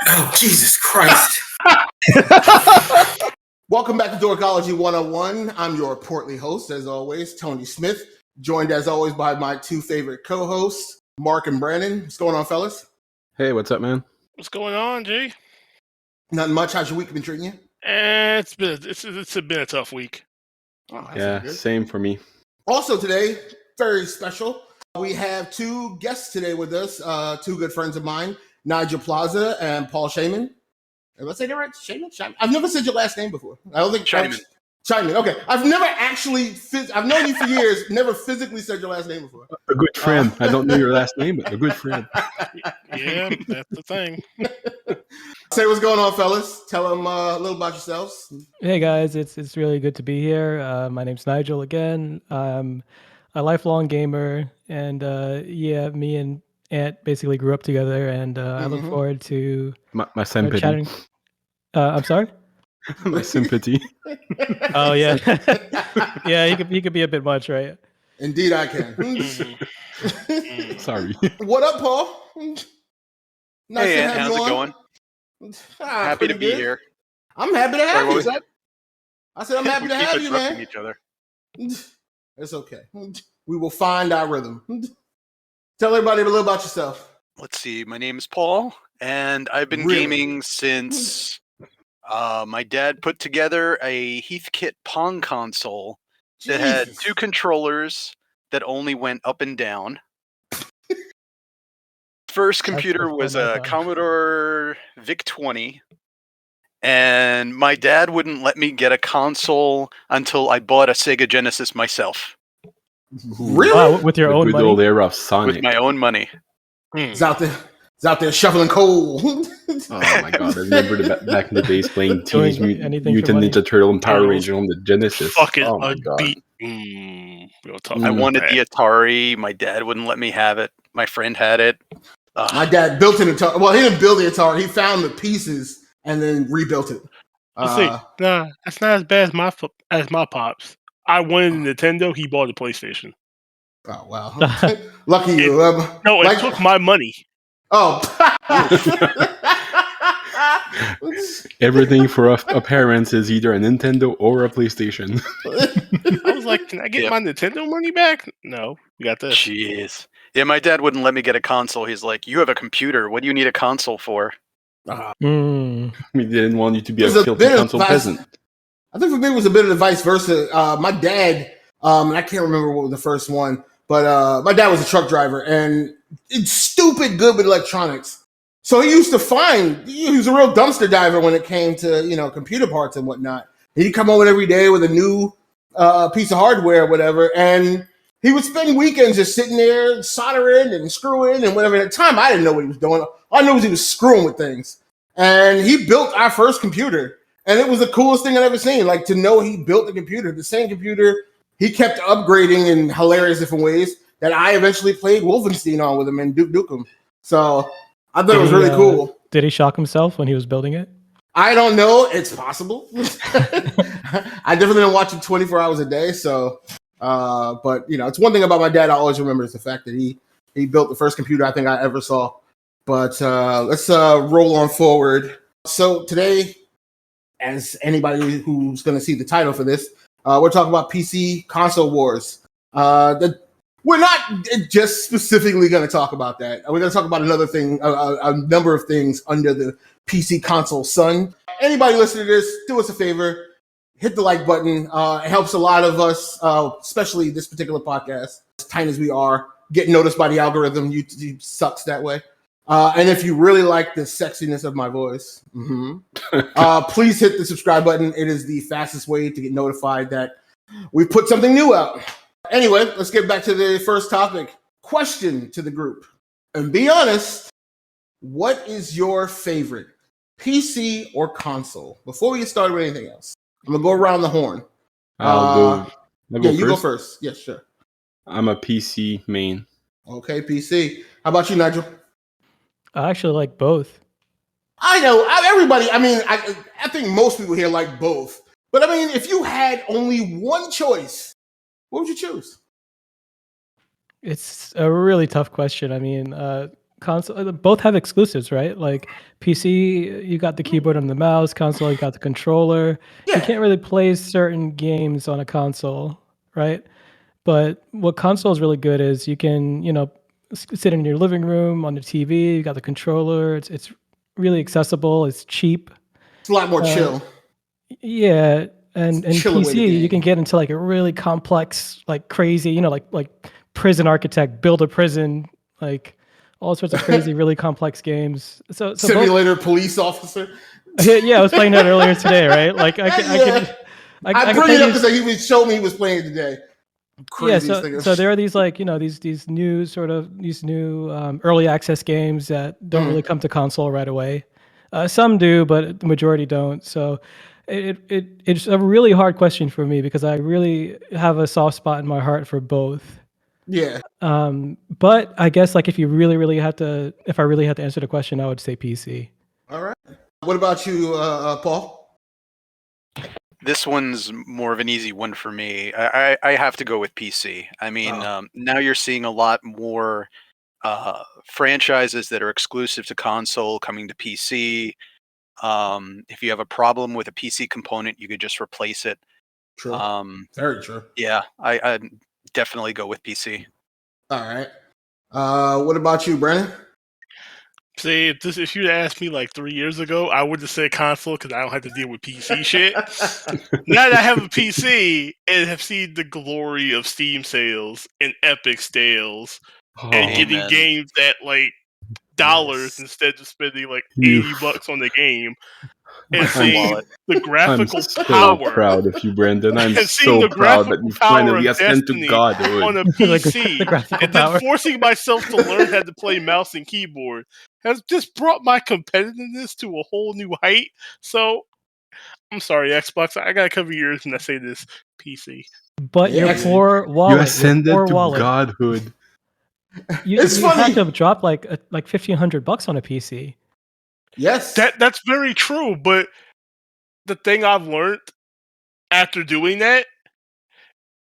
Oh, Jesus Christ. Welcome back to Dorkology101. I'm your portly host, as always, Tony Smith, joined as always by my two favorite co-hosts, Mark and Brandon. What's going on, fellas? Hey, what's up, man? What's going on, G? Nothing much. How's your week been treating you? It's been a tough week. Oh, Yeah, same for me. Also today, very special. We have two guests today with us, two good friends of mine, Nigel Plaza and Paul Shaman. Let's say that right? Shaman? I've never said your last name before. I don't think Shaman. Shaman. Okay. I've never actually, I've known you for years, never physically said your last name before. A good friend. I don't know your last name, but a good friend. Yeah, that's the thing. Say what's going on, fellas. Tell them a little about yourselves. Hey guys, it's really good to be here. My name's Nigel again. I'm a lifelong gamer, and me and Ant basically grew up together, and I look forward to my sympathy. chatting. I'm sorry. My sympathy. Oh yeah, yeah. He could be a bit much, right? Indeed, I can. Sorry. What up, Paul? Nice hey, to Ant, have how's you it on. going? Happy to be good. here. I'm happy to have Sorry, you. what was that? I said I'm happy We to keep have you, interrupting man. each other. It's okay. We will find our rhythm. Tell everybody a little about yourself. Let's see. My name is Paul, and I've been Really? gaming since my dad put together a Heathkit Pong console that had Jesus. two controllers that only went up and down. First computer before was my a time. Commodore VIC-20, and my dad wouldn't let me get a console until I bought a Sega Genesis myself Really? Wow, with your The own good money. old era of Sonic. with my own money. It's out there shoveling coal. Oh my god, I remember back in the days playing Doing Teenage anything for Mutant money. Ninja Turtle and Power Turtles. Ranger on the Genesis. Fucking Oh my god. unbeat. We'll talk I about wanted that. the Atari. My dad wouldn't let me have it. My friend had it. My dad built an Atari. Well, he didn't build the Atari. He found the pieces and then rebuilt it. See, nah, that's not as bad as my pops. I wanted a Nintendo. He bought a PlayStation. Oh wow! Lucky you. No, it took my money. Oh. Everything for a parents is either a Nintendo or a PlayStation. I was like, can I get my Nintendo money back? No, you got this. Jeez. Yeah, my dad wouldn't let me get a console. He's like, you have a computer. What do you need a console for? Mm. We didn't want you to be a There's a filthy bit of console advice- peasant. I think for me it was a bit of the vice versa. My dad, and I can't remember what was the first one, but my dad was a truck driver and it's stupid good with electronics. So he used to he was a real dumpster diver when it came to, computer parts and whatnot. He'd come over every day with a new piece of hardware or whatever. And he would spend weekends just sitting there soldering and screwing and whatever. At the time, I didn't know what he was doing. All I knew was he was screwing with things. And he built our first computer. And it was the coolest thing I'd ever seen. Like, to know he built the computer, the same computer he kept upgrading in hilarious different ways that I eventually played Wolfenstein on with him and Duke Nukem. So I thought it was really cool. Did he shock himself when he was building it? I don't know. It's possible. I definitely don't watch it 24 hours a day. So, but it's one thing about my dad I always remember is the fact that he built the first computer I think I ever saw. But let's roll on forward. So today, as anybody who's going to see the title for this, we're talking about PC console wars. We're not just specifically going to talk about that. We're going to talk about another thing, a number of things under the PC console sun. Anybody listening to this, do us a favor, hit the like button. It helps a lot of us, especially this particular podcast, as tiny as we are, get noticed by the algorithm. YouTube sucks that way. And if you really like the sexiness of my voice, please hit the subscribe button. It is the fastest way to get notified that we put something new out. Anyway, let's get back to the first topic. Question to the group. And be honest, what is your favorite, PC or console? Before we get started with anything else, I'm going to go around the horn. I'll go You first. go first. Yes, sure. I'm a PC main. Okay, PC. How about you, Nigel? I actually like both. I know. Everybody, I think most people here like both. But, if you had only one choice, what would you choose? It's a really tough question. console. Both have exclusives, right? Like PC, you got the keyboard and the mouse. Console, you got the controller. You Yeah. can't really play certain games on a console, right? But what console is really good is you can, sit in your living room on the TV. You got the controller. It's really accessible. It's cheap. It's a lot more chill. Yeah, and chiller way to PC you can game. get into like a really complex, like crazy, like prison architect, build a prison, like all sorts of crazy, really complex games. So both, Simulator police officer. yeah, I was playing that earlier today, right? Like I I can bring play it up these. because he was showing me he was playing today. Yeah, Craziest thing. so there are these like these new early access games that don't really come to console right away. Some do, but the majority don't. So it's a really hard question for me because I really have a soft spot in my heart for both. Yeah. But I guess like if I really had to answer the question, I would say PC. All right. What about you, Paul? This one's more of an easy one for me. I have to go with PC. I mean, now you're seeing a lot more franchises that are exclusive to console coming to PC. If you have a problem with a PC component, you could just replace it. True. Very true. Yeah, I definitely go with PC. All right. What about you, Brandon? See, if you'd asked me like 3 years ago, I would have said console because I don't have to deal with PC shit. Now that I have a PC and have seen the glory of Steam sales and Epic sales and getting Amen. games at like dollars instead of spending like $80 on the game, and seeing the graphical I'm so power. proud of you, Brandon. I'm And seeing so the proud that you graphical power finally of ascend to Destiny godhood. on a PC, The graphical and then power. forcing myself to learn how to play mouse and keyboard has just brought my competitiveness to a whole new height. So, I'm sorry, Xbox. I gotta cover your ears when I say this. PC. But Yeah, your actually, poor You wallet, ascended your poor to wallet. godhood. You It's had funny. to have dropped like $1,500 on a PC. Yes. That's very true, but the thing I've learned after doing that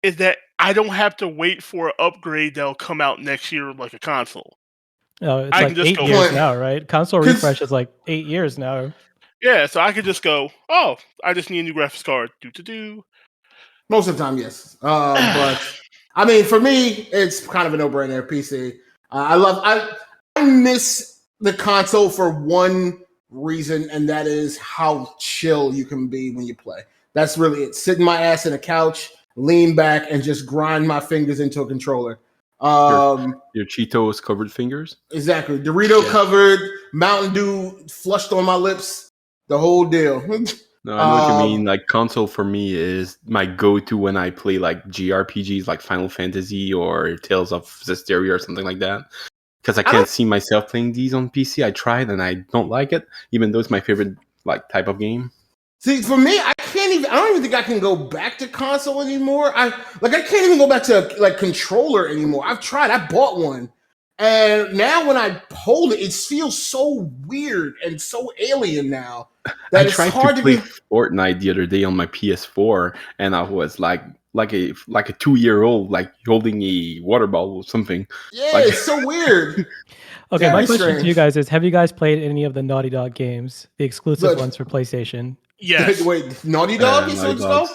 is that I don't have to wait for an upgrade that'll come out next year like a console. Oh, it's I like can just 8 go years play. now, right? Console refresh is like 8 years now. Yeah, so I could just go, oh, I just need a new graphics card. Do. Most of the time, yes. But I mean, for me, it's kind of a no-brainer. PC. I miss the console for one reason, and that is how chill you can be when you play. That's really it. Sit my ass in a couch, lean back, and just grind my fingers into a controller. Your Cheetos covered fingers? Exactly. Dorito covered, Mountain Dew flushed on my lips, the whole deal. No, I know what you mean. Like console for me is my go-to when I play like GRPGs like Final Fantasy or Tales of Zestiria or something like that. Because I can't see myself playing these on PC. I tried and I don't like it, even though it's my favorite like type of game. See, for me, I don't even think I can go back to console anymore. I can't even go back to like controller anymore. I've tried. I bought one. And now when I hold it, it feels so weird and so alien now that it's tried hard to play Fortnite the other day on my PS4, and I was like a 2-year-old like holding a water bottle or something. Yeah, Like, it's so weird. Okay, Very my question to strange. you guys is: have you guys played any of the Naughty Dog games, the exclusive ones for PlayStation? Yes. Wait, Naughty Dog is Naughty so Dogs.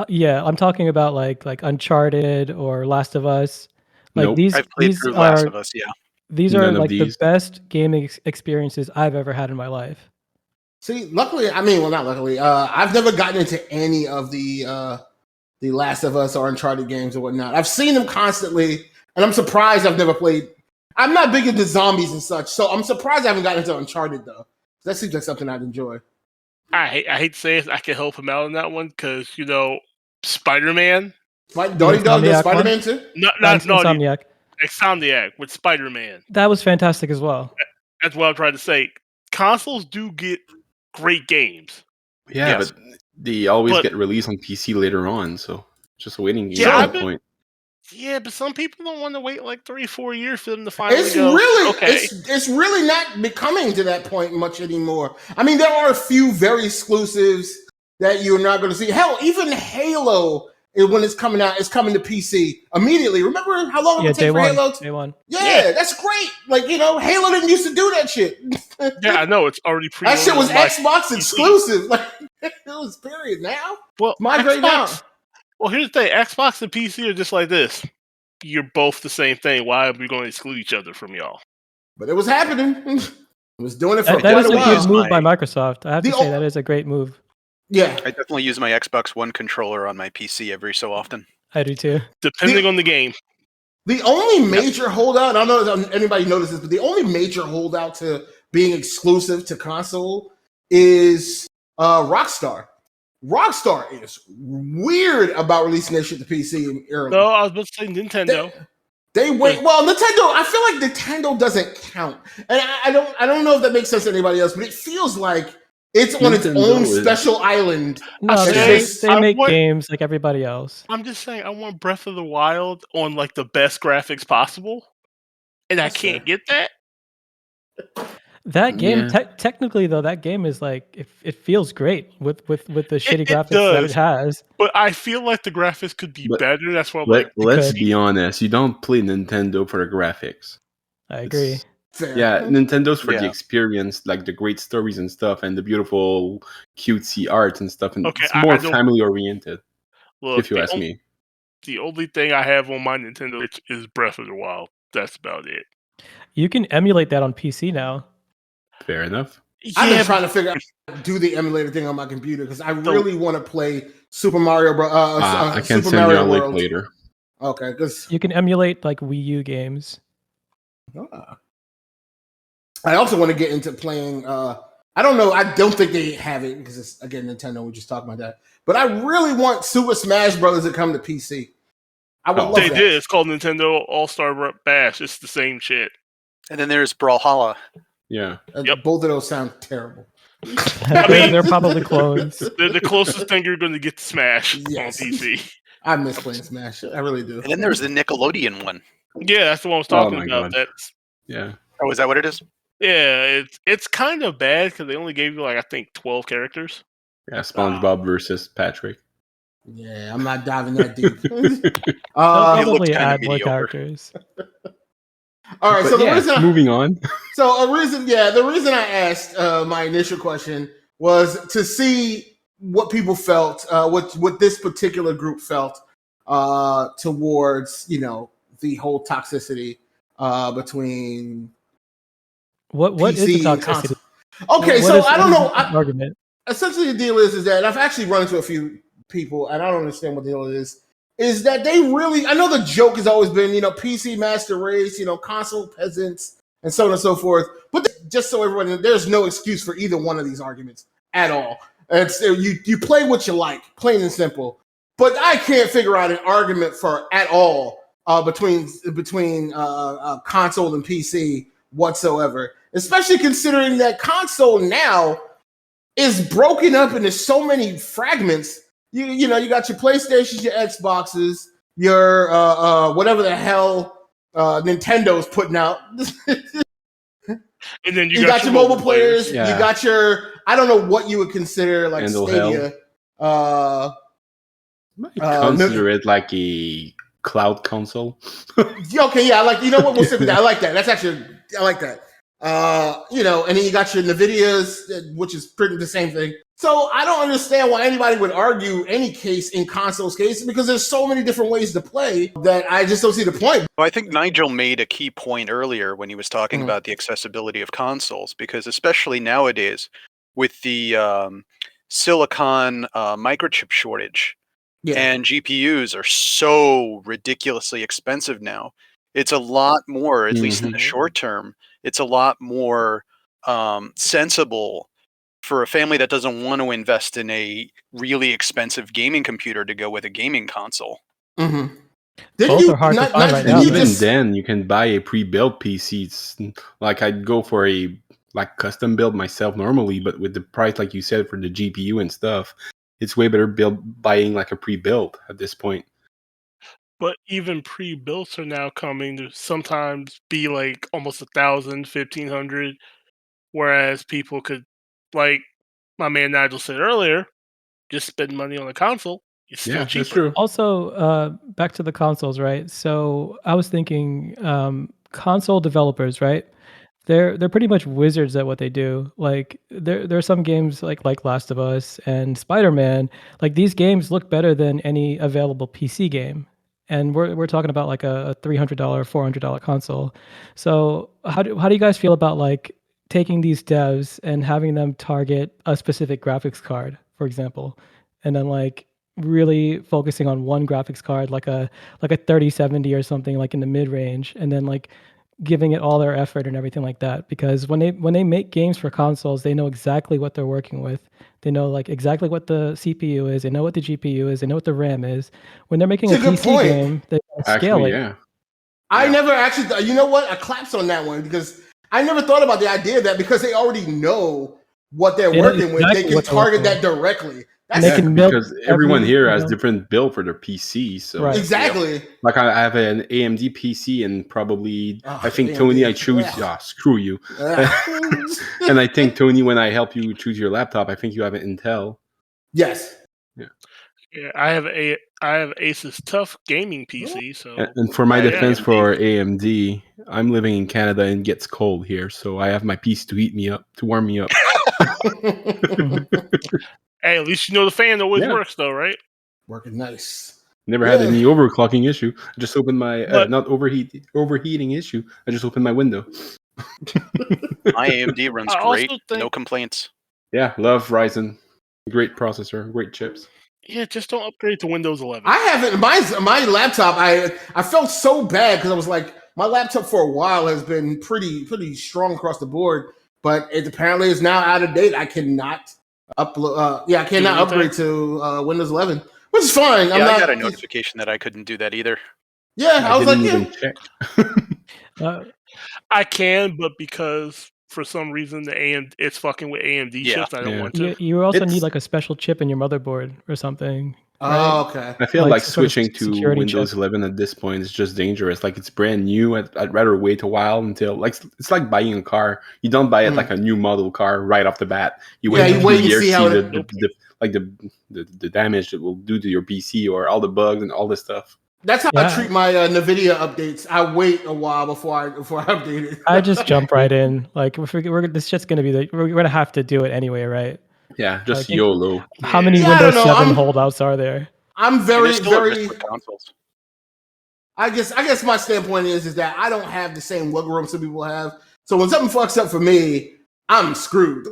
Yeah, I'm talking about like Uncharted or Last of Us. Like Nope. I've played through Last of Us, yeah. These are None of like the these. best gaming experiences I've ever had in my life. See, luckily, I mean, well, not luckily. I've never gotten into any of the Last of Us or Uncharted games or whatnot. I've seen them constantly, and I'm surprised I've never played. I'm not big into zombies and such, so I'm surprised I haven't gotten into Uncharted though. That seems like something I'd enjoy. I hate to say it, I can help him out on that one because, Spider-Man. Naughty Dog does Insomniac Spider-Man too? Not Naughty, Insomniac. Insomniac with Spider-Man. That was fantastic as well. That's what I'm trying to say. Consoles do get great games. Yeah, Yes. but they always But- get released on PC later on, so just a waiting game Yeah, at that point. Yeah, but some people don't want to wait like 3-4 years for them to finally It's go, really, okay. it's really not becoming to that point much anymore. I mean, there are a few very exclusives that you're not going to see. Hell, even Halo when it's coming out, it's coming to PC immediately. Remember how long it would take for Halo? Day one. Yeah, that's great. Like, Halo didn't used to do that shit. Yeah, I know it's already pre. That shit was Xbox exclusive. Like, it was period. Now, migrate now. Well, here's the thing: Xbox and PC are just like this. You're both the same thing. Why are we going to exclude each other from y'all? But it was happening. It was doing it for that quite is a a while. good move by Microsoft. I have to say that is a great move. Yeah, I definitely use my Xbox One controller on my PC every so often. I do too. Depending on the game. The only major holdout, I don't know if anybody notices, but the only major holdout to being exclusive to console is Rockstar. Rockstar is weird about releasing their shit to PC early. No, I was about to say Nintendo. They wait. Well, Nintendo. I feel like Nintendo doesn't count, and I don't know if that makes sense to anybody else, but it feels like it's on its own special island. No, they make games like everybody else. I'm just saying, I want Breath of the Wild on like the best graphics possible, and I can't get that. That game, technically though, that game is like it feels great with the shitty graphics that it has. But I feel like the graphics could be better. That's why. Let's be honest. You don't play Nintendo for the graphics. I agree. Yeah, Nintendo's for the experience, like the great stories and stuff, and the beautiful, cutesy art and stuff. And it's more family oriented. If you ask me, the only thing I have on my Nintendo is Breath of the Wild. That's about it. You can emulate that on PC now. Fair enough. I've been trying to figure out how to do the emulator thing on my computer because I really want to play Super Mario Bros. I can send you a link later. Okay, because you can emulate like Wii U games. I also want to get into playing. I don't know. I don't think they have it because it's again Nintendo. We just talked about that, but I really want Super Smash Brothers to come to PC. I would love that. They did. It's called Nintendo All-Star Bash. It's the same shit. And then there's Brawlhalla. Yeah. Both of those sound terrible. I mean, they're probably clones. They're the closest thing you're going to get to Smash on PC. I miss playing Smash. I really do. And then there's the Nickelodeon one. Yeah, that's the one I was talking about. Yeah. Oh, is that what it is? Yeah, it's kind of bad because they only gave you like I think 12 characters. Yeah, SpongeBob versus Patrick. Yeah, I'm not diving that deep. Probably add more characters. All right, so the reason moving on. So the reason I asked my initial question was to see what people felt, what this particular group felt towards the whole toxicity between what PC is the toxicity? Okay, so I don't know. Argument. Essentially, the deal is that I've actually run into a few people, and I don't understand what the deal is. Is that they really? I know the joke has always been, PC master race, console peasants, and so on and so forth. But just so everyone, there's no excuse for either one of these arguments at all. It's you play what you like, plain and simple. But I can't figure out an argument for at all between console and PC whatsoever. Especially considering that console now is broken up into so many fragments. You got your PlayStations, your Xboxes, your whatever the hell Nintendo's putting out. And then you got your mobile players. Yeah. You got your, I don't know what you would consider like Handle Stadia. Consider it like a cloud console. Okay, yeah, we'll stick with that. I like that. I like that. And then you got your Nvidias, which is pretty the same thing. So I don't understand why anybody would argue any case in console's case because there's so many different ways to play that I just don't see the point. Well, I think Nigel made a key point earlier when he was talking about the accessibility of consoles, because especially nowadays with the silicon microchip shortage and GPUs are so ridiculously expensive now. It's a lot more, at least in the short term, it's a lot more sensible for a family that doesn't want to invest in a really expensive gaming computer to go with a gaming console. Both are hard to find right now. Even then, you can buy a pre-built PC. It's like I'd go for a custom build myself normally, but with the price, like you said, for the GPU and stuff, it's way better buying like a pre-built at this point. But even pre-builts are now coming to sometimes be like almost 1,000, 1,500, whereas people could, like my man Nigel said earlier, just spend money on a console it's still cheaper. That's true. Also, back to the consoles, right? So I was thinking, console developers, right? They're pretty much wizards at what they do. Like there are some games like Last of Us and Spider-Man. Like these games look better than any available PC game, and we're talking about like a $300, $400 console. So how do you guys feel about like taking these devs and having them target a specific graphics card, for example, and then like really focusing on one graphics card, like a 3070 or something, like in the mid range, and then like giving it all their effort and everything like that? Because when they make games for consoles, they know exactly what they're working with. They know like exactly what the CPU is. They know what the GPU is. They know what the RAM is. When they're making It's a a good PC point. game, they scale Actually, it. yeah. I never actually, you know what? I claps on that one because I never thought about the idea of that because they already know what they're They know working with. exactly They can what they're target working that directly. And That's they can milk because everyone every, here you has know- different build for their PC. So Right. exactly. like I have an AMD PC and probably Oh, I think AMD. Tony, I choose Ugh. screw you. And I think Tony, when I help you choose your laptop, I think you have an Intel. Yes. Yeah, I have Asus TUF gaming PC. So And for my Yeah, defense AMD. for AMD, I'm living in Canada and it gets cold here, so I have my PC to heat me up, to warm me up. hey, at least you know the fan always Yeah. works, though, right? Working nice. Never had any overclocking issue. I just opened my But- not overheating issue. I just opened my window. My AMD runs I also great. think- No complaints. Yeah, love Ryzen. Great processor, great chips. Yeah, just don't upgrade to Windows 11. I haven't. My laptop. I felt so bad because I was like, my laptop for a while has been pretty strong across the board, but it apparently is now out of date. I cannot upload. I cannot upgrade to Windows 11, which is fine. I got a notification that I couldn't do that either. Yeah, I was like, didn't yeah. even check. I can, but because for some reason it's fucking with AMD Yeah. chips, I don't want to. You also It's- need like a special chip in your motherboard or something. Oh, okay. I feel Like like some sort of switching to security Windows check. 11 at this point is just dangerous. Like it's brand new. I'd rather wait a while until like it's like buying a car. You don't buy it like a new model car right off the bat. You wait Yeah, a you wait few and years, see how the damage it will do to your PC or all the bugs and all this stuff. That's how Yeah. I treat my NVIDIA updates. I wait a while before I update it. I just jump right in. Like this shit's gonna be we're gonna have to do it anyway, right? Yeah, just Like, YOLO. How many Yeah, I don't Windows know. 7 holdouts are there? I'm It very is still a risk very. with consoles. I guess my standpoint is that I don't have the same wiggle room some people have. So when something fucks up for me, I'm screwed.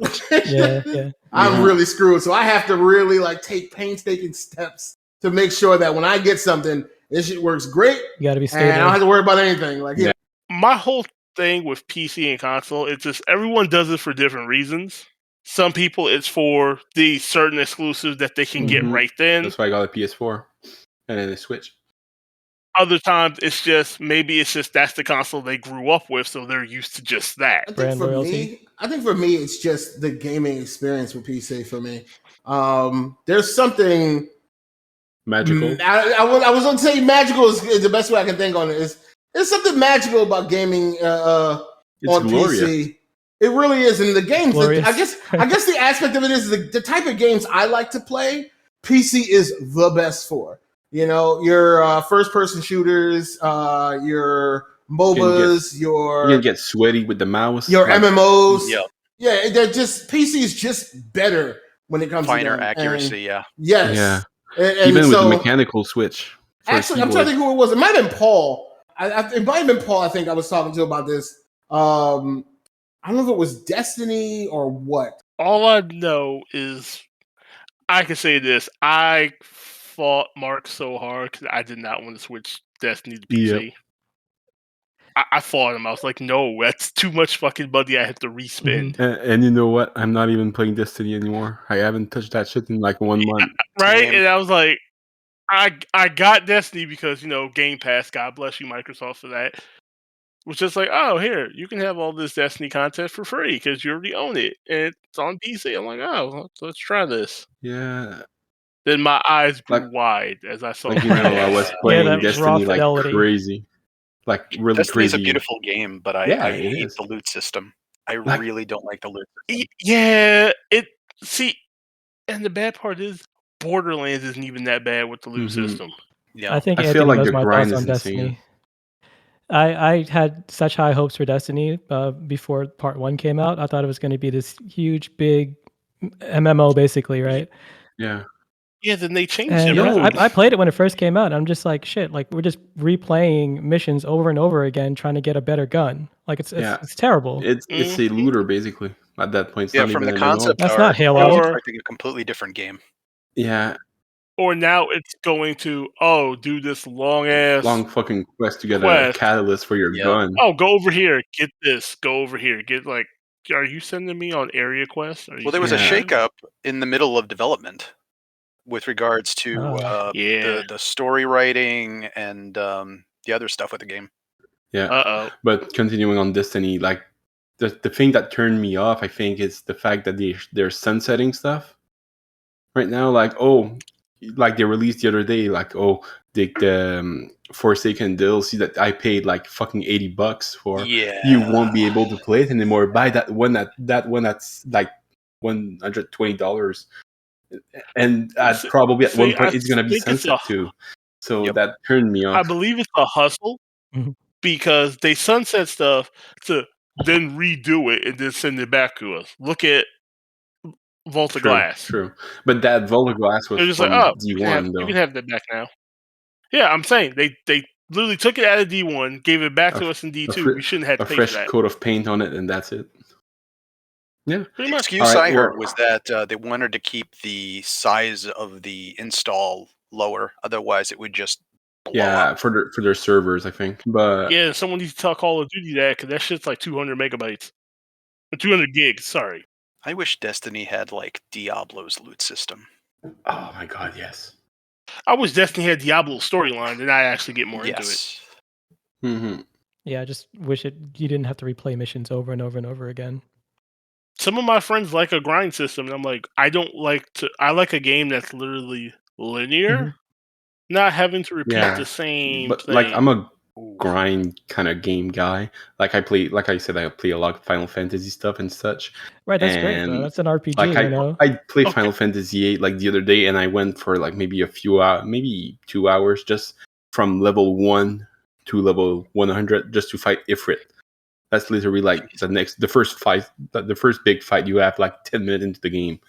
Yeah. I'm really screwed. So I have to really like take painstaking steps to make sure that when I get something, this shit works great, You gotta be and I don't stable. have to worry about anything. Like, Yeah. My whole thing with PC and console, it's just everyone does it for different reasons. Some people, it's for the certain exclusives that they can get Mhm. right then. That's why I got a PS4 and then a Switch. Other times, it's just that's the console they grew up with, so they're used to just that. I think Brand for loyalty. me, it's just the gaming experience with PC for me. There's something Magical. I was going to say magical is the best way I can think on it. There's something magical about gaming It's on glorious. PC. It really is, and the games. Glorious. I guess the aspect of it is the type of games I like to play. PC is the best for. You know, your first-person shooters, your MOBAs, You're gonna get sweaty with the mouse. your like, MMOs. Yeah. Yeah, they're just PC is just better when it comes Finer to them. accuracy, And yeah. yes, Yeah. and Even so, with the mechanical switch. for a actually, I'm keyboard. trying to think who it was. It might have been Paul. It might have been Paul. I think I was talking to about this. I don't know if it was Destiny or what. All I know is I can say this: I fought Mark so hard because I did not want to switch Destiny to PC. Yep. I fought him. I was like, "No, that's too much fucking money. I have to respend." And you know what? I'm not even playing Destiny anymore. I haven't touched that shit in like 1 month. Right? Damn. And I was like, I got Destiny because Game Pass. God bless you, Microsoft, for that. Was just like, oh, here you can have all this Destiny content for free because you already own it, and it's on PC. I'm like, oh, let's try this. Yeah. Then my eyes grew Like- wide as I saw. Like, I was prices. playing that Destiny raw like fidelity. crazy. Like really Destiny's crazy. a beautiful game, but I Yeah, it hate is. the loot system. I Like- really don't like the loot system. Yeah, and the bad part is Borderlands isn't even that bad with the loot system. Yeah, I think I feel Anthony like knows the my grind thoughts is on insane. Destiny. I had such high hopes for Destiny before Part 1 came out. I thought it was going to be this huge, big MMO, basically, right? Yeah. Yeah, then they changed And it. I played it when it first came out. I'm just like, shit, like we're just replaying missions over and over again, trying to get a better gun. Like it's terrible. It's a looter basically at that point. It's not from even the an MMO. concept That's art, not Halo. I was Or- expecting a completely different game. Yeah, Or now it's going to do this long fucking quest to get a quest. catalyst for your Yeah. gun. Oh, go over here, get this. Go over here, get like. Are you sending me on area quests? Well, there was a shakeup in the middle of development with regards to the story writing and the other stuff with the game. Yeah. But continuing on Destiny, like the thing that turned me off, I think, is the fact that they're sunsetting stuff right now. Like they released the other day, the Forsaken DLC that I paid like fucking $80 for. Yeah, you won't be able to play it anymore. Buy that one that's like $120, and probably at one point it's gonna be sunset too. So that turned me off. I believe it's a hustle because they sunset stuff to then redo it and then send it back to us. Look at Vault of Glass. True, but that Vault of Glass was just from like, D1 though. You can have that back now. Yeah, I'm saying they literally took it out of D1, gave it back to us in D2. We shouldn't have to pay for that. A fresh coat of paint on it, and that's it. Yeah. The excuse I heard was that they wanted to keep the size of the install lower, otherwise it would just blow up. for their servers, I think. But yeah, someone needs to tell Call of Duty that because that shit's like 200 megabytes, or 200 gigs. Sorry. I wish Destiny had like Diablo's loot system. Oh my god, yes. I wish Destiny had Diablo's storyline, then I actually get more into it. Mm-hmm. Yeah, I just wish you didn't have to replay missions over and over and over again. Some of my friends like a grind system, and I'm like, I like a game that's literally linear, not having to repeat the same but thing. Like I'm a grind kind of game guy. Like I play a lot of Final Fantasy stuff and such. Right, that's great though. That's an RPG, like I played Final Fantasy 8 like the other day, and I went for like maybe a few hours, maybe 2 hours, just from level 1 to level 100 just to fight Ifrit. That's literally like the first big fight you have like 10 minutes into the game.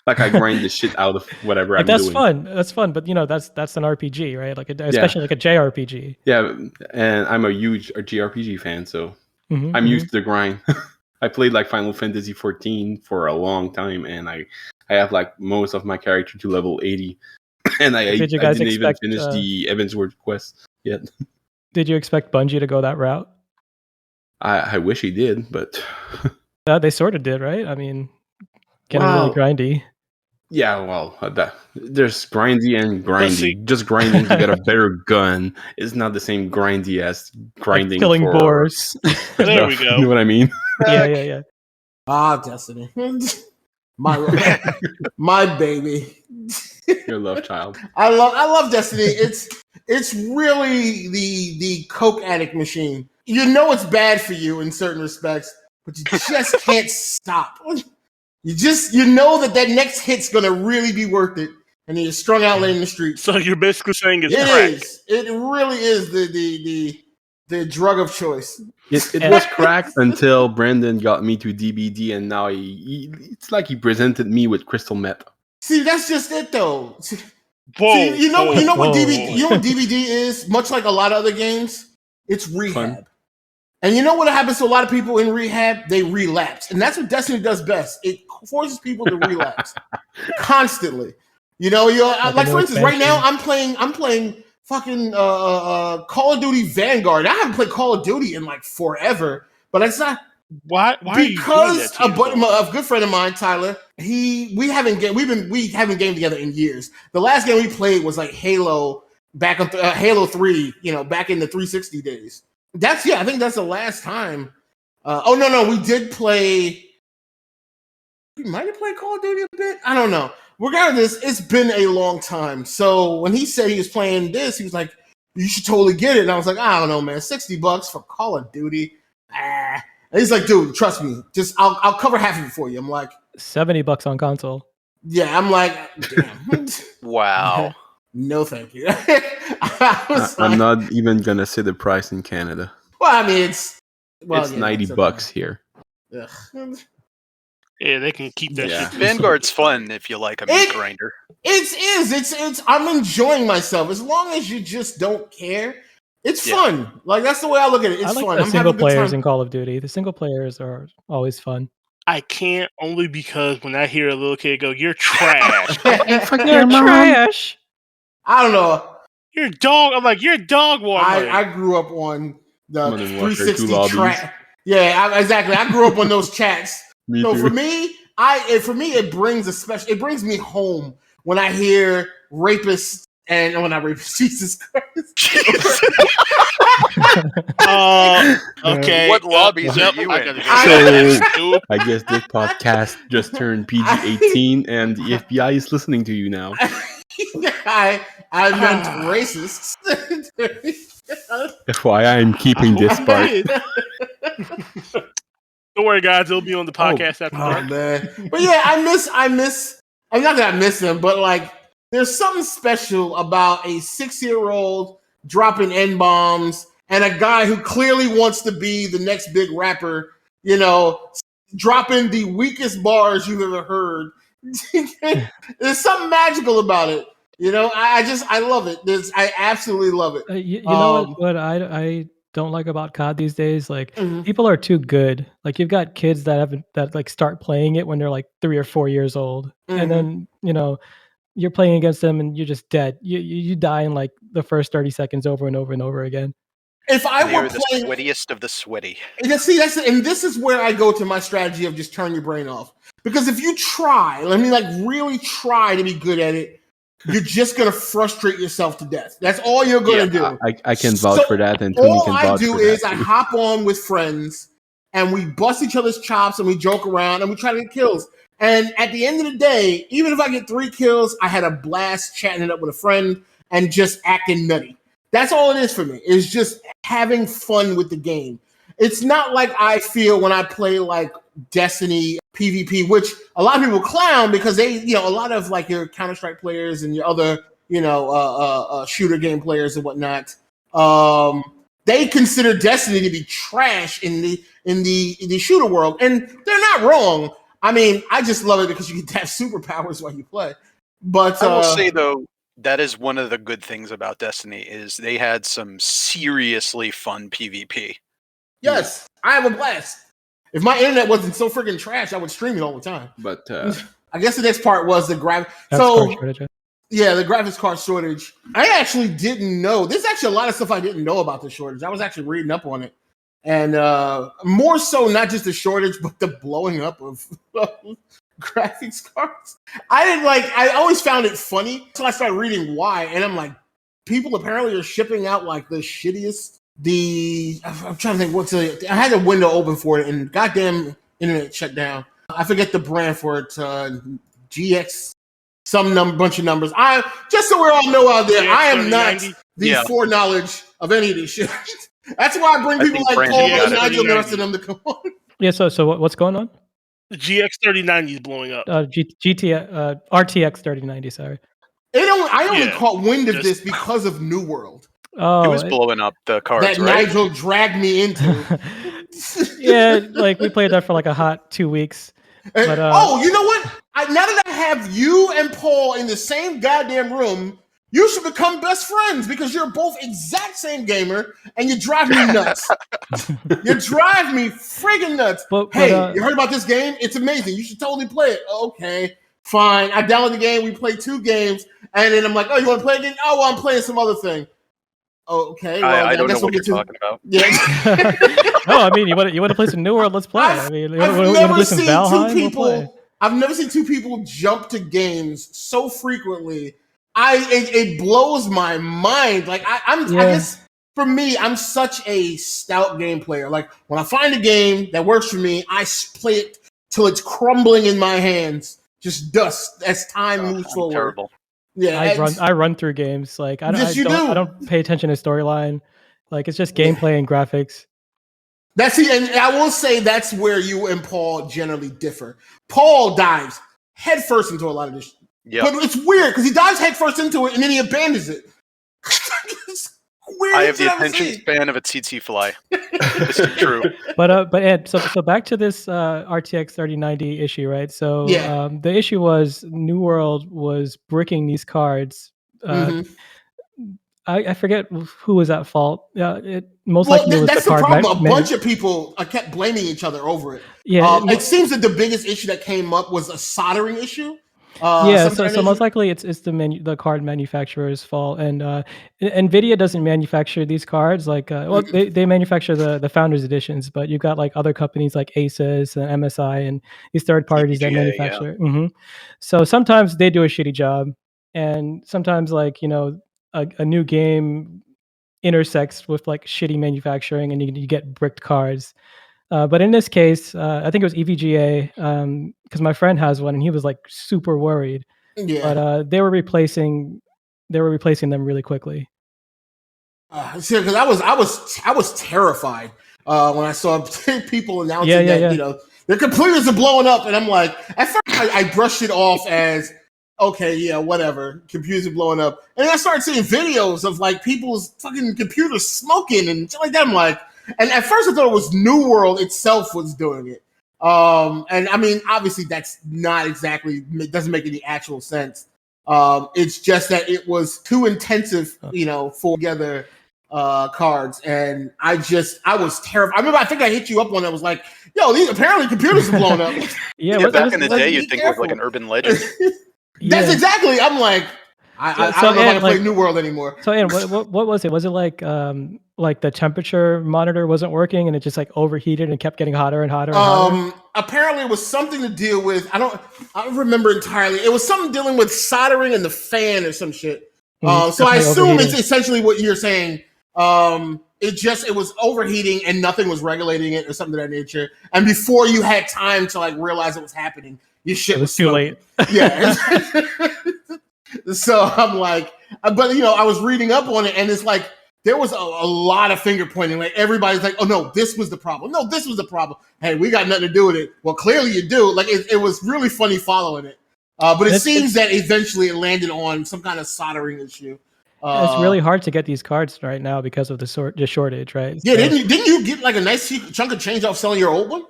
Like I grind the shit out of whatever I'm doing. That's fun, but that's an RPG, right? Like especially like a JRPG. Yeah, and I'm a huge JRPG fan, so I'm used to the grind. I played like Final Fantasy 14 for a long time, and I have like most of my character to level 80, and I didn't even finish the Evansworth quest yet. Did you expect Bungie to go that route? I wish he did, but they sort of did, right? I mean, getting really grindy. Yeah, well, there's grindy and grindy. Just grinding to get a better gun is not the same grindy as grinding like killing for boars. There we go. You know what I mean? Yeah. Destiny, my baby, your love child. I love Destiny. It's really the coke addict machine. You know it's bad for you in certain respects, but you just can't stop. You know that next hit's gonna really be worth it, and you're strung out laying in the street. So you're basically saying it's crack. It is. It really is the drug of choice. It was crack until Brandon got me to DBD, and now it's like he presented me with crystal meth. See, that's just it though. Whoa, see, you know what DBD is? Much like a lot of other games, it's rehab. Fun. And you know what happens to a lot of people in rehab? They relapse. And that's what Destiny does best. It forces people to relapse constantly. Like for instance, right now I'm playing fucking Call of Duty Vanguard. I haven't played Call of Duty in like forever, but it's not why because a good friend of mine, Tyler, we haven't gamed together in years. The last game we played was like Halo back on Halo 3, back in the 360 days. I think that's the last time. We did play. We might have played Call of Duty a bit. I don't know. Regardless, it's been a long time. So when he said he was playing this, he was like, "You should totally get it." And I was like, "I don't know, man. $60 for Call of Duty." And he's like, "Dude, trust me. Just I'll cover half of it for you." I'm like, $70 on console. Yeah, I'm like, damn. Wow. No, thank you. I'm not even gonna say the price in Canada. Well, I mean, it's $90 here. Ugh. Yeah, they can keep that Yeah. shit. Vanguard's fun if you like a meat grinder. It's I'm enjoying myself as long as you just don't care. It's fun. Like that's the way I look at it. It's I like fun. the I'm single having a good players time. in Call of Duty. The single players are always fun. I can't only because when I hear a little kid go, "You're trash," You're trash. I don't know. you're dog. I'm like, you're dog water. I grew up on the Modern Warfare 2 360 lobbies. chat. Yeah, exactly. I grew up on those chats. Me So too. for me, it brings me home when I hear rapists and when I rapist. Jesus Christ. Okay. What lobbies are you I in? gotta So go. I guess this podcast just turned PG-18, and the FBI is listening to you now. I meant racists. FYI, I'm keeping this part. Don't worry, guys. It'll be on the podcast after Oh dark. man. But yeah, I miss I'm not that I miss them, but like there's something special about a 6-year-old dropping N-bombs and a guy who clearly wants to be the next big rapper, dropping the weakest bars you've ever heard. There's something magical about it. I love it. I absolutely love it. You know what I don't like about COD these days? Like people are too good. Like you've got kids that start playing it when they're like 3 or 4 years old, and then you're playing against them and you're just dead. You die in like the first 30 seconds over and over and over again. If I were the playing, sweatiest of the sweaty. see, and this is where I go to my strategy of just turn your brain off. Because if you try, really try to be good at it, you're just gonna frustrate yourself to death. That's all you're gonna do. I can vouch for that, and Tony all can I vouch do for is that. I hop on with friends and we bust each other's chops and we joke around and we try to get kills. And at the end of the day, even if I get 3 kills, I had a blast chatting it up with a friend and just acting nutty. That's all it is for me. It's just having fun with the game. It's not like I feel when I play like Destiny PvP, which a lot of people clown because they, a lot of like your Counter-Strike players and your other, shooter game players and whatnot, they consider Destiny to be trash in the shooter world, and they're not wrong. I mean, I just love it because you get to have superpowers while you play. But I will say though, that is one of the good things about Destiny is they had some seriously fun PvP. Yes, I have a blast. If my internet wasn't so freaking trash, I would stream it all the time. But I guess the next part was the graphics. Yeah, the graphics card shortage. I actually didn't know. There's actually a lot of stuff I didn't know about the shortage. I was actually reading up on it. And more so, not just the shortage, but the blowing up of graphics cards. I always found it funny. So I started reading why. And I'm like, people apparently are shipping out like the shittiest. I'm trying to think I had a window open for it and goddamn internet shut down. I forget the brand for it. GX, bunch of numbers. Just so we're all know out there, I am not the foreknowledge of any of this shit. That's why I bring people like Paul and Nigel and the rest of them to come on. Yeah. So what's going on? The GX 3090 is blowing up. RTX 3090. Sorry. I only caught wind of this because of New World. Oh, it was blowing up the cards, that right? Nigel dragged me into. Yeah, like we played that for like a hot 2 weeks. But, you know what? Now that I have you and Paul in the same goddamn room, you should become best friends because you're both exact same gamer and you drive me nuts. You drive me friggin' nuts. Hey, you heard about this game? It's amazing. You should totally play it. Okay, fine. I download the game. We play 2 games. And then I'm like, oh, you want to play again? Oh, well, I'm playing some other thing. Okay, well, I don't know what you're talking about. Yeah. No, I mean, you want to play some New World? Let's play. I've never seen two people jump to games so frequently. It blows my mind. Like I guess for me, I'm such a stout game player. Like when I find a game that works for me, I play it till it's crumbling in my hands, just dust as time moves forward. Terrible. Yeah, I run through games. Like I don't pay attention to storyline. Like it's just gameplay and graphics. And I will say that's where you and Paul generally differ. Paul dives headfirst into a lot of this. Yeah. But it's weird because he dives headfirst into it and then he abandons it. I have the attention span of a tsetse fly. This is true. But Ed, so back to this RTX 3090 issue, right? So the issue was New World was bricking these cards. I forget who was at fault. It most likely was that's the the card problem. A bunch of people kept blaming each other over it. Yeah, it seems that the biggest issue that came up was a soldering issue. So most likely it's the card manufacturer's fault, and NVIDIA doesn't manufacture these cards. Like, they manufacture the Founders Editions, but you've got like other companies like Asus and MSI and these third parties that manufacture. Yeah. So sometimes they do a shitty job, and sometimes like a new game intersects with like shitty manufacturing, and you get bricked cards. But in this case, I think it was EVGA, because my friend has one, and he was like super worried. Yeah. But they were replacing them really quickly. See, because I was terrified when I saw people announcing that their computers are blowing up, and I'm like, at first I brushed it off as okay, yeah, whatever, computers are blowing up, and then I started seeing videos of like people's fucking computers smoking and shit like that. I'm like. And at first I thought it was New World itself was doing it. And I mean, obviously that's not exactly, it doesn't make any actual sense. It's just that it was too intensive, for together cards. And I was terrified. I remember, I think I hit you up when I was like, yo, these apparently computers are blowing up. Back in the day, you'd think it was like an urban legend. That's exactly, I'm like, I don't know if I can play New World anymore. So, Ian, what was it? Was it like the temperature monitor wasn't working and it just like overheated and kept getting hotter and hotter and hotter? Apparently it was something to deal with. I don't remember entirely. It was something dealing with soldering in the fan or some shit. So I assume it's essentially what you're saying. It was overheating and nothing was regulating it or something of that nature. And before you had time to like realize it was happening, your shit was too late. Yeah. So I'm like, but I was reading up on it, and it's like there was a lot of finger pointing. Like everybody's like, "Oh no, this was the problem. No, this was the problem. Hey, we got nothing to do with it." Well, clearly you do. Like it was really funny following it. But it seems that eventually it landed on some kind of soldering issue. It's really hard to get these cards right now because of the shortage, right? Yeah, so, didn't you get like a nice chunk of change off selling your old one?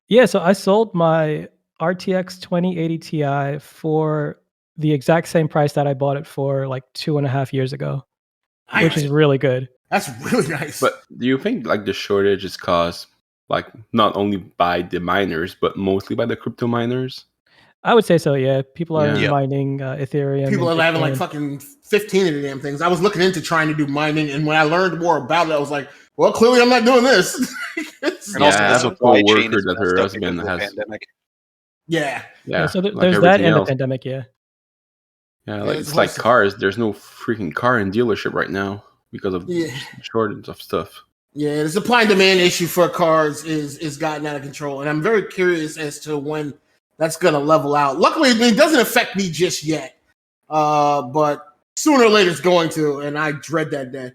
Yeah, so I sold my RTX 2080 Ti for the exact same price that I bought it for like 2.5 years ago, which is really good. That's really nice. But do you think like the shortage is caused like not only by the miners, but mostly by the crypto miners? I would say so, yeah. People are mining Ethereum. People are having like fucking 15 of the damn things. I was looking into trying to do mining, and when I learned more about it, I was like, well, clearly I'm not doing this. And also, I have a co-worker that her husband has. Pandemic. Yeah. So there's that and the pandemic, yeah. Yeah, like it's like cars. There's no freaking car in dealership right now because of shortage of stuff. Yeah, the supply and demand issue for cars is gotten out of control, and I'm very curious as to when that's going to level out. Luckily, it doesn't affect me just yet, but sooner or later it's going to, and I dread that day.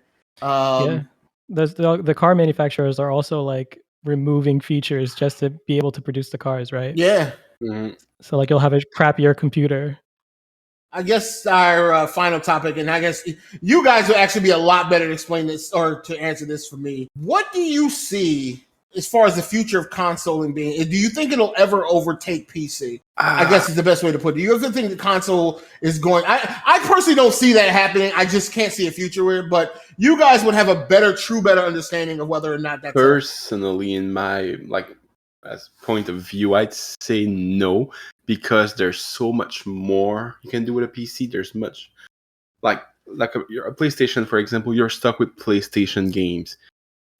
The car manufacturers are also like removing features just to be able to produce the cars, right? Yeah. Mm-hmm. So like you'll have a crappier computer. I guess our final topic, and I guess you guys will actually be a lot better to explain this or to answer this for me. What do you see as far as the future of consoling being? Do you think it'll ever overtake PC? I guess is the best way to put it. Do you ever think the console is going? I personally don't see that happening. I just can't see a future where, but you guys would have a better understanding of whether or not that's personally in my as point of view, I'd say no, because there's so much more you can do with a PC. There's much like a PlayStation, for example. You're stuck with PlayStation games.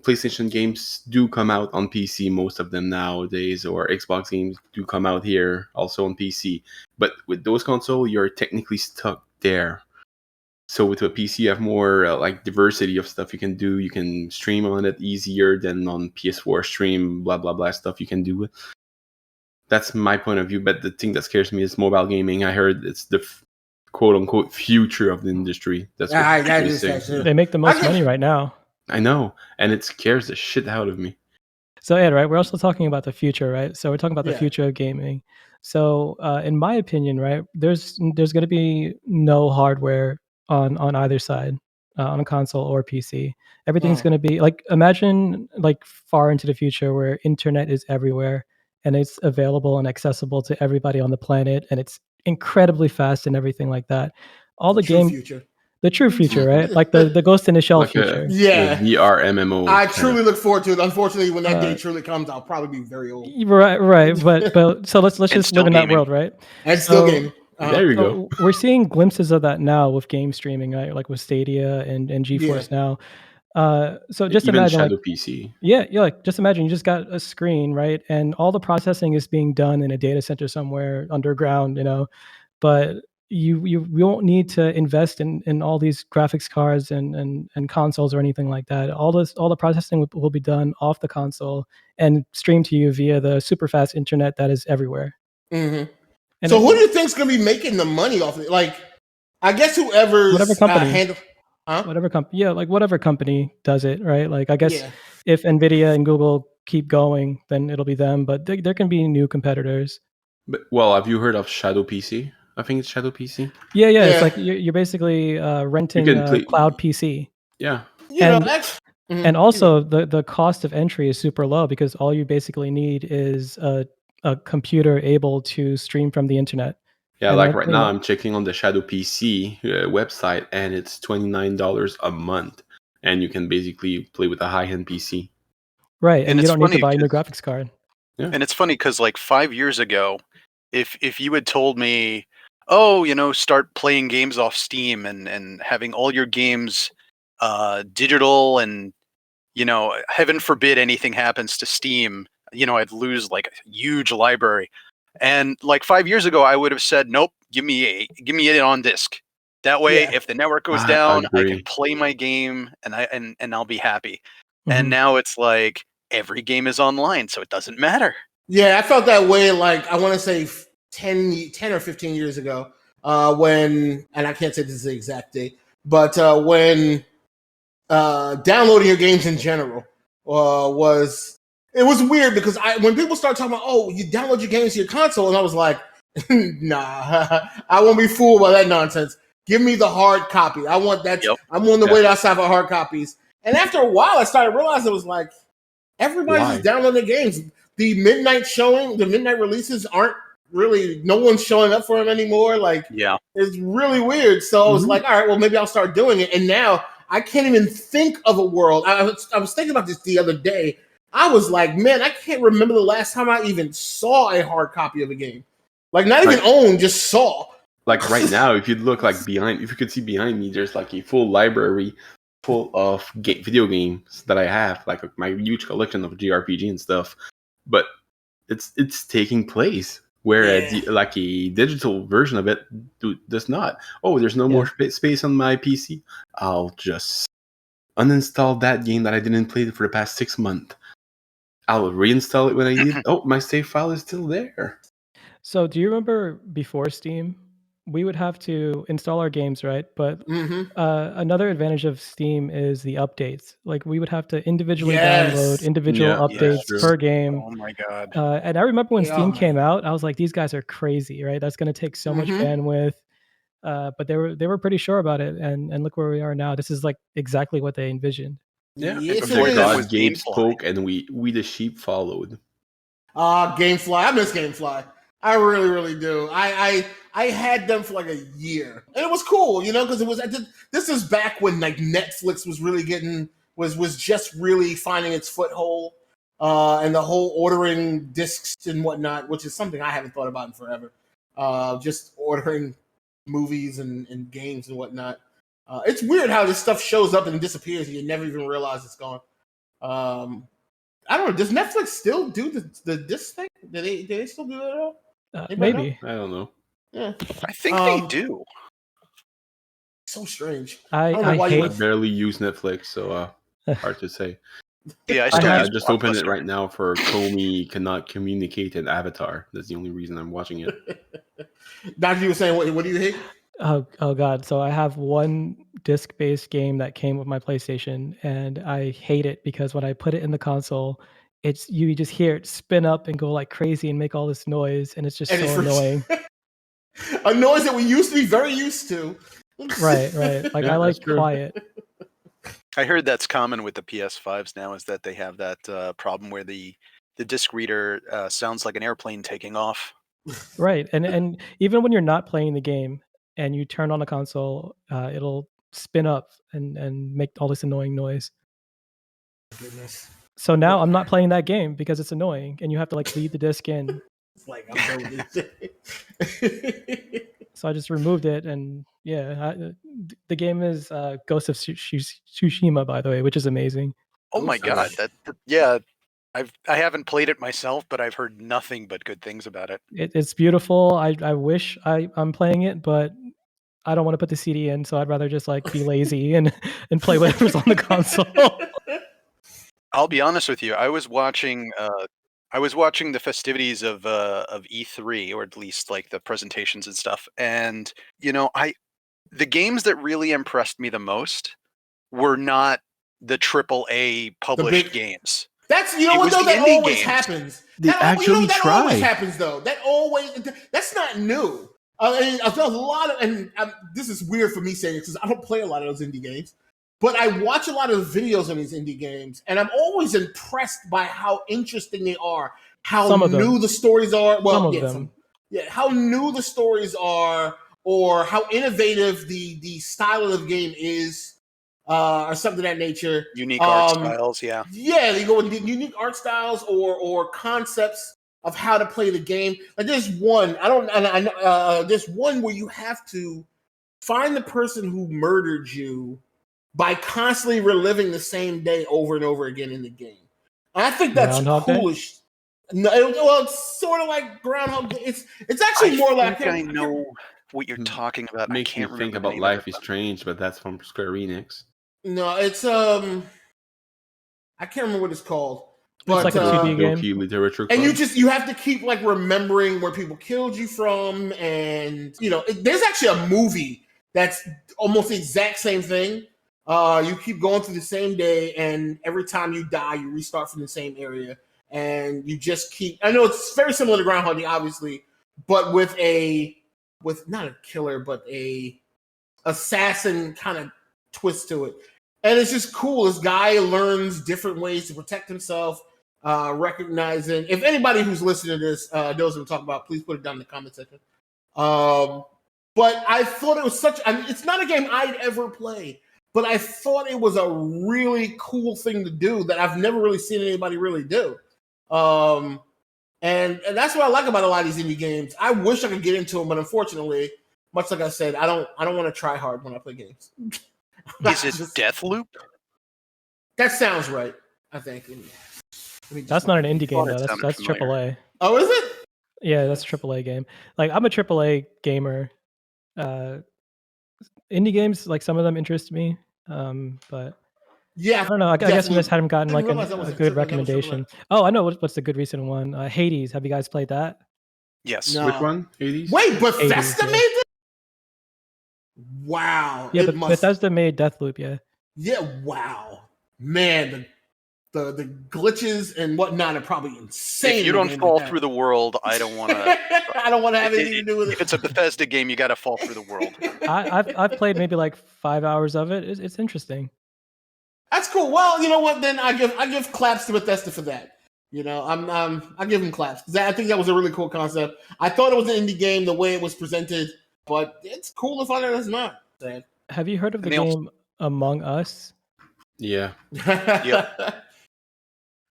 PlayStation games do come out on PC, most of them nowadays, or Xbox games do come out here also on PC. But with those consoles, you're technically stuck there. So with a PC, you have more diversity of stuff you can do. You can stream on it easier than on PS4 stream, blah, blah, blah stuff you can do. That's my point of view. But the thing that scares me is mobile gaming. I heard it's the quote-unquote future of the industry. That's what they make the most money right now. I know, and it scares the shit out of me. So Ed, right? We're also talking about the future, right? So we're talking about the future of gaming. So, in my opinion, right, there's going to be no hardware on either side, on a console or PC. Everything's going to be like, imagine like far into the future where internet is everywhere and it's available and accessible to everybody on the planet, and it's incredibly fast and everything like that. All the true game, future. the true future, right? Like the Ghost in the Shell Like future. Yeah. VR MMO. I truly look forward to it. Unfortunately, when that day Uh, truly comes, I'll probably be very old. Right. But so let's just still live in that gaming. world, right? And still So- gaming. There you go. So we're seeing glimpses of that now with game streaming, right? Like with Stadia and GeForce now. So just Even imagine, Shadow like, PC. yeah, like just imagine you just got a screen, right? And all the processing is being done in a data center somewhere underground, but you won't need to invest in all these graphics cards and consoles or anything like that. All the processing will be done off the console and streamed to you via the super fast internet that is everywhere. Mm-hmm. And So who do you think's going to be making the money off it? Like, I guess whoever's whatever company, handle, whatever company does it, right? Like, I guess yeah. if Nvidia and Google keep going, then it'll be them. But there can be new competitors. But, well, have you heard of Shadow PC? I think it's Shadow PC. Yeah. Yeah. It's like you're basically renting can a play- cloud PC. Yeah. And also the cost of entry is super low because all you basically need is a computer able to stream from the internet. Yeah, And like that, right now, I'm checking on the Shadow PC website, and it's $29 a month, and you can basically play with a high-end PC. Right, and you it's don't need to funny buy a new 'cause- graphics card. Yeah. And it's funny because like 5 years ago, if you had told me, oh, start playing games off Steam and having all your games digital, and heaven forbid anything happens to Steam, I'd lose like a huge library. And like 5 years ago, I would have said, nope, give me it on disc. That way, Yeah. if the network goes I down, I agree. can play my game and I'll be happy. Mhm. And now it's like every game is online, so it doesn't matter. Yeah, I felt that way. Like, I want to say 10 or 15 years ago, when, and I can't say this is the exact date, but when downloading your games in general was weird because when people start talking about, oh, you download your games to your console, and I was like, nah, I won't be fooled by that nonsense. Give me the hard copy. I want that. Yep. I'm willing to wait outside for hard copies. And after a while, I started realizing it was like everybody's just downloading the games. The midnight releases aren't really. No one's showing up for them anymore. Like, Yeah. it's really weird. So I was like, all right, well, maybe I'll start doing it. And now I can't even think of a world. I was thinking about this the other day. I was like, man, I can't remember the last time I even saw a hard copy of a game. Like, not even own, just saw. Like right now, if you look like behind, if you could see behind me, there's like a full library full of video games that I have, like my huge collection of JRPG and stuff. But it's taking place, whereas like a digital version of it does not. Oh, there's no more space on my PC. I'll just uninstall that game that I didn't play for the past 6 months. I'll reinstall it when I need. Oh, my save file is still there. So do you remember before Steam, we would have to install our games, right? But another advantage of Steam is the updates. Like, we would have to individually download individual updates per game. Oh my god! And I remember when Steam came out, I was like, these guys are crazy, right? That's going to take so much bandwidth. But they were pretty sure about it, and look where we are now. This is like exactly what they envisioned. Yeah, Yes, before it God, is. Gabe spoke, and we the sheep followed. Gamefly. I miss Gamefly. I really, really do. I had them for like a year, and it was cool, because it was. This is back when like Netflix was really was just really finding its foothold, and the whole ordering discs and whatnot, which is something I haven't thought about in forever. Just ordering movies and games and whatnot. It's weird how this stuff shows up and disappears, and you never even realize it's gone. I don't know. Does Netflix still do the disc thing? Do they still do that at all? Maybe. I don't know. Yeah, I think they do. So strange. I barely use Netflix, so hard to say. Yeah, I just opened it right now for Comey Cannot Communicate and Avatar. That's the only reason I'm watching it. Doctor, you were saying, what do you hate? Oh god. So I have one disc-based game that came with my PlayStation, and I hate it because when I put it in the console, it's you just hear it spin up and go like crazy and make all this noise, and it's just so annoying. A noise that we used to be very used to. Right. Like I like quiet. I heard that's common with the PS5s now, is that they have that problem where the disc reader sounds like an airplane taking off. Right, and even when you're not playing the game and you turn on a console, it'll spin up and make all this annoying noise. Goodness. So now I'm not playing that game because it's annoying, and you have to like leave the disc in. It's like I'm done with this. So I just removed it, and the game is Ghost of Tsushima, by the way, which is amazing. Oh my god! I haven't played it myself, but I've heard nothing but good things about it. It's beautiful. I wish I'm playing it, but I don't want to put the CD in, so I'd rather just like be lazy and play whatever's on the console. I'll be honest with you. I was watching the festivities of E3, or at least like the presentations and stuff. And the games that really impressed me the most were not the AAA published games. That's that always happens. They actually try. That always happens though. That's not new. There's a lot of, and this is weird for me saying it because I don't play a lot of those indie games. But I watch a lot of videos on these indie games, and I'm always impressed by how interesting they are, how new the stories are. Well, how new the stories are, or how innovative the style of the game is, or something of that nature. Unique art styles, yeah. Yeah, they go with unique art styles or concepts of how to play the game. Like there's one, there's one where you have to find the person who murdered you by constantly reliving the same day over and over again in the game. And I think that's coolish. No, it's sort of like Groundhog Day. It's actually more like I know what you're talking about. Makes me think about Life is Strange, but that's from Square Enix. No, it's I can't remember what it's called. But it's like a 2D game. And you have to keep like remembering where people killed you from, and there's actually a movie that's almost the exact same thing. You keep going through the same day, and every time you die, you restart from the same area, and you just keep. I know it's very similar to Groundhog Day, obviously, but with not a killer, but a assassin kind of twist to it, and it's just cool. This guy learns different ways to protect himself, recognizing. If anybody who's listening to this knows what I'm talking about, please put it down in the comment section. But I thought it was it's not a game I'd ever play. But I thought it was a really cool thing to do that I've never really seen anybody really do. And that's what I like about a lot of these indie games. I wish I could get into them, but unfortunately, much like I said, I don't want to try hard when I play games. Is it Deathloop? That sounds right, I think. That's not an indie game, though. That's AAA. Oh, is it? Yeah, that's a AAA game. Like, I'm a AAA gamer. Indie games, like some of them interest me, but yeah, I don't know. I guess I just hadn't gotten like a good recommendation. Oh, I know what's the good recent one. Hades. Have you guys played that? Yes. No. Which one? Hades. Wait, Bethesda made this? Wow. Yeah, but Bethesda made Deathloop. Yeah. Yeah. Wow. Man, the glitches and whatnot are probably insane. If you don't fall through the world, I don't want to. I don't want to have anything to do with it. If it's a Bethesda game, you got to fall through the world. I've played maybe like 5 hours of it. It's interesting. That's cool. Well, you know what? Then I give claps to Bethesda for that. I give them claps because I think that was a really cool concept. I thought it was an indie game the way it was presented, but it's cool to find out it's not. Have you heard of the game Among Us? Yeah. Yeah.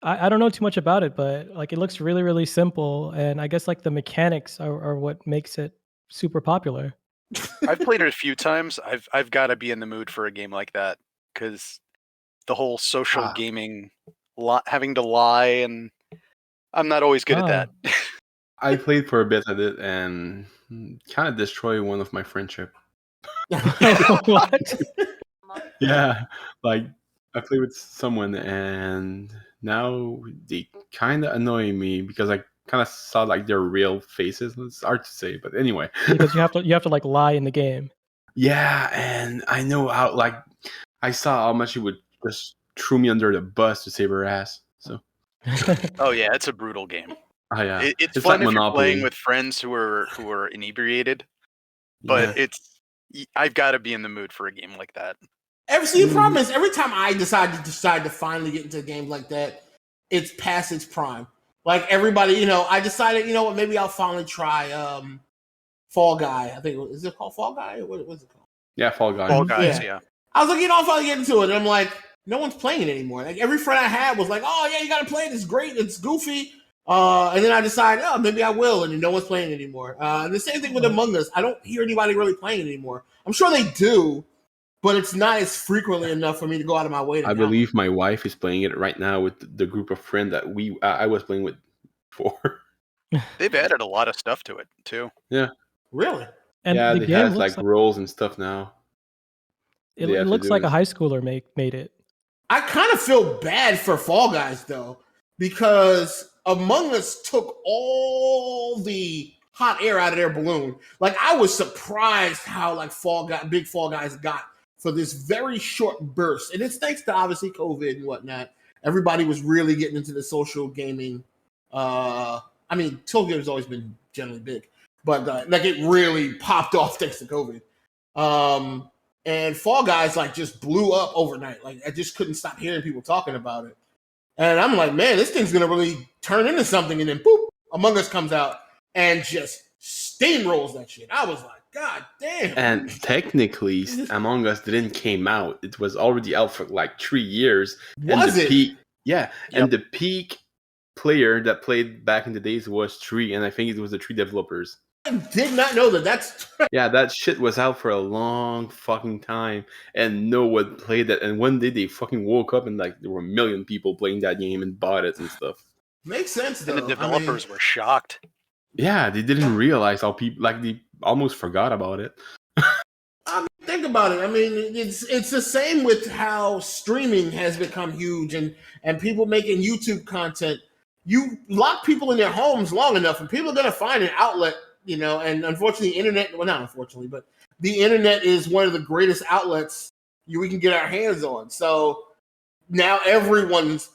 I don't know too much about it, but like it looks really, really simple, and I guess like the mechanics are what makes it super popular. I've played it a few times. I've got to be in the mood for a game like that because the whole social gaming, having to lie, and I'm not always good at that. I played for a bit of it and kind of destroyed one of my friendship. What? Yeah, like I played with someone and now they kind of annoy me because I kind of saw like their real faces. It's hard to say, but anyway. Because you have to like lie in the game. Yeah, and I know how I saw how much she would just throw me under the bus to save her ass. So Oh yeah, it's a brutal game. Oh yeah, It's it's fun like if you're playing Monopoly. with friends who are inebriated, but Yeah. I've got to be in the mood for a game like that. The problem is every time I decide to finally get into a game like that, it's past its prime. Like everybody, I decided, what, maybe I'll finally try Fall Guy. I think is it called Fall Guy? What's it called? Yeah, Fall Guys. Fall Guys, yeah. I was like, I'll finally get into it. And I'm like, no one's playing it anymore. Like every friend I had was like, oh yeah, you gotta play it. It's great. It's goofy. And then I decided, oh, maybe I will, and no one's playing it anymore. And the same thing with Among Us. I don't hear anybody really playing it anymore. I'm sure they do, but it's not as frequently enough for me to go out of my way to I believe my wife is playing it right now with the group of friends that I was playing with before. They've added a lot of stuff to it too. Yeah. Really? And yeah, the they game have like roles and stuff now. It looks like a high schooler made it. I kind of feel bad for Fall Guys though, because Among Us took all the hot air out of their balloon. Like I was surprised how like big Fall Guys got for this very short burst, and it's thanks to obviously COVID and whatnot. Everybody was really getting into the social gaming. I mean, social game's always been generally big, but like it really popped off thanks to COVID. And Fall Guys like just blew up overnight. Like I just couldn't stop hearing people talking about it. And I'm like, man, this thing's gonna really turn into something. And then boop, Among Us comes out and just steamrolls that shit. I was like, God damn. And technically, Among Us didn't came out. It was already out for like 3 years. Was it? Yeah. Yep. And the peak player that played back in the days was 3, and I think it was the 3 developers. I did not know that. Yeah, that shit was out for a long fucking time, and no one played that. And one day they fucking woke up and like there were a million people playing that game and bought it and stuff. Makes sense though. And the developers were shocked. Yeah, they didn't realize how people they almost forgot about it. I mean, think about it. I mean, it's the same with how streaming has become huge and people making YouTube content. You lock people in their homes long enough, and people are going to find an outlet. And unfortunately, not unfortunately, but the internet is one of the greatest outlets we can get our hands on. So now everyone's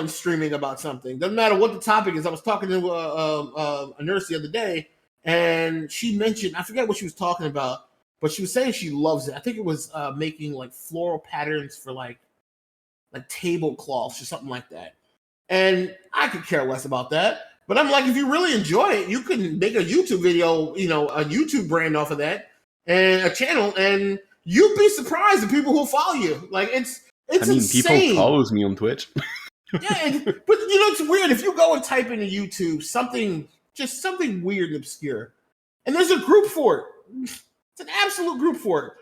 streaming about something. Doesn't matter what the topic is. I was talking to a nurse the other day, and she mentioned, I forget what she was talking about, but she was saying she loves it. I think it was making like floral patterns for like tablecloths or something like that. And I could care less about that. But I'm like, if you really enjoy it, you can make a YouTube video, a YouTube brand off of that and a channel, and you'd be surprised the people who follow you. Like it's insane. People follows me on Twitch. Yeah, but it's weird if you go and type into YouTube something weird and obscure, and there's a group for it. It's an absolute group for it.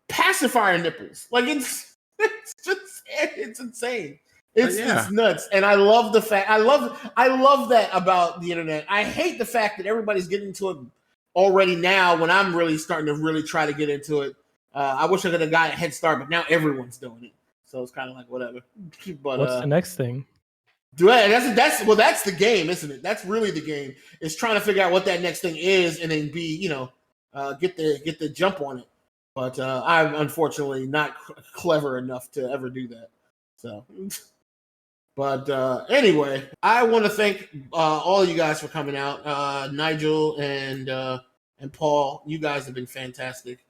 Pacifier nipples, like it's insane. It's nuts, and I love the fact. I love that about the internet. I hate the fact that everybody's getting into it already now. When I'm really starting to really try to get into it, I wish I could have got a head start, but now everyone's doing it, so it's kind of like whatever. But what's the next thing? That's the game, isn't it? That's really the game. Is trying to figure out what that next thing is, and then get the jump on it. But I'm unfortunately not clever enough to ever do that. So. But anyway, I want to thank all of you guys for coming out. Nigel and Paul, you guys have been fantastic.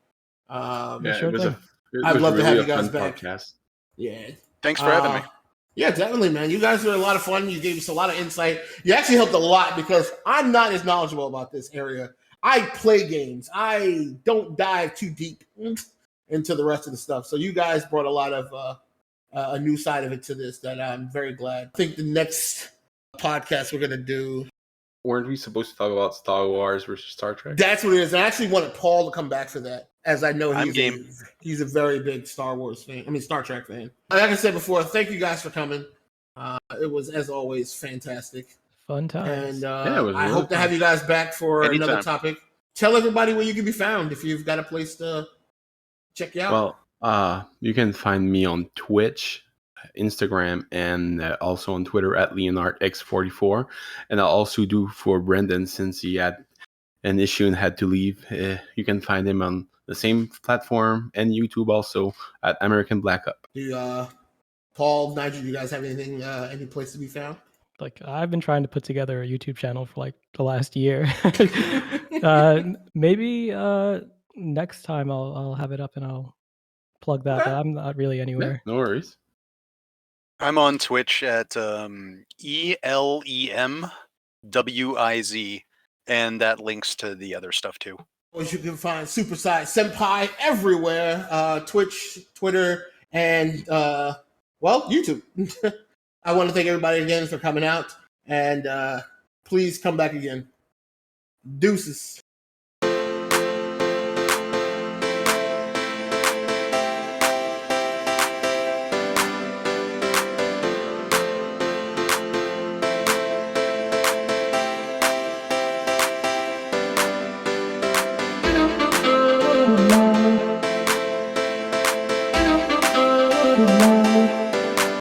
I'd love to have you guys back. Podcast. Yeah. Thanks for having me. Yeah, definitely, man. You guys were a lot of fun. You gave us a lot of insight. You actually helped a lot because I'm not as knowledgeable about this area. I play games. I don't dive too deep into the rest of the stuff. So you guys brought a lot of a new side of it to this that I'm very glad. I think the next podcast we're going to do... Weren't we supposed to talk about Star Wars versus Star Trek? That's what it is. I actually wanted Paul to come back for that, as I know he's a very big Star Trek fan. Like I said before, thank you guys for coming. It was, as always, fantastic. Fun times. And I hope to have you guys back for another topic. Tell everybody where you can be found if you've got a place to check you out. Well, you can find me on Twitch, Instagram, and also on Twitter at LeonardX44. And I'll also do for Brendan, since he had an issue and had to leave. You can find him on the same platform and YouTube also at American Black Up. Paul, Nigel, do you guys have anything, any place to be found? like I've been trying to put together a YouTube channel for like the last year. Maybe next time I'll have it up and I'll plug that. Okay. But I'm not really anywhere. No worries. I'm on Twitch at ELEMWIZ, and that links to the other stuff too. You can find Super Size Senpai everywhere, Twitch, Twitter, and YouTube. I want to thank everybody again for coming out, and please come back again. Deuces.